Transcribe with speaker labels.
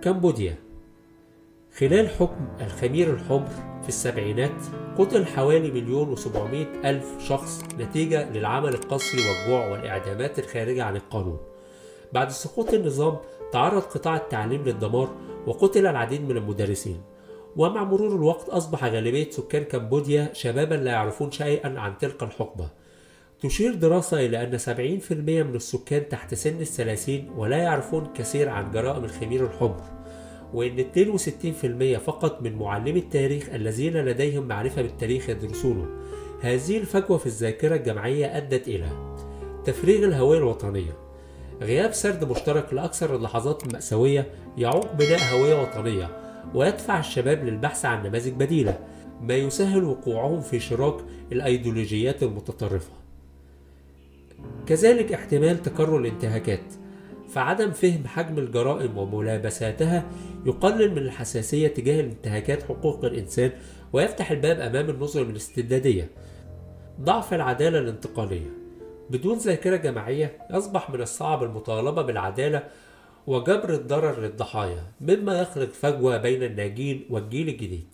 Speaker 1: كمبوديا. خلال حكم الخمير الحمر في السبعينات قتل حوالي 1,700,000 شخص نتيجة للعمل القسري والجوع والإعدامات الخارجة عن القانون. بعد سقوط النظام تعرض قطاع التعليم للدمار وقتل العديد من المدرسين، ومع مرور الوقت أصبح غالبية سكان كمبوديا شبابا لا يعرفون شيئا عن تلك الحقبة. تشير دراسة إلى أن 70% من السكان تحت سن ال30 ولا يعرفون كثير عن جرائم الخمير الحمر، وإن 62% فقط من معلمي التاريخ الذين لديهم معرفة بالتاريخ يدرسونه. هذه الفجوة في الذاكرة الجماعية أدت إلى تفريغ الهوية الوطنية، غياب سرد مشترك لأكثر اللحظات المأساوية يعوق بناء هوية وطنية ويدفع الشباب للبحث عن نماذج بديلة، ما يسهل وقوعهم في شراك الأيديولوجيات المتطرفة. كذلك احتمال تكرر الانتهاكات، فعدم فهم حجم الجرائم وملابساتها يقلل من الحساسية تجاه الانتهاكات حقوق الإنسان ويفتح الباب أمام النظر الاستبدادية. ضعف العدالة الانتقالية، بدون ذاكرة جماعية يصبح من الصعب المطالبة بالعدالة وجبر الضرر للضحايا، مما يخلق فجوة بين الناجين والجيل الجديد.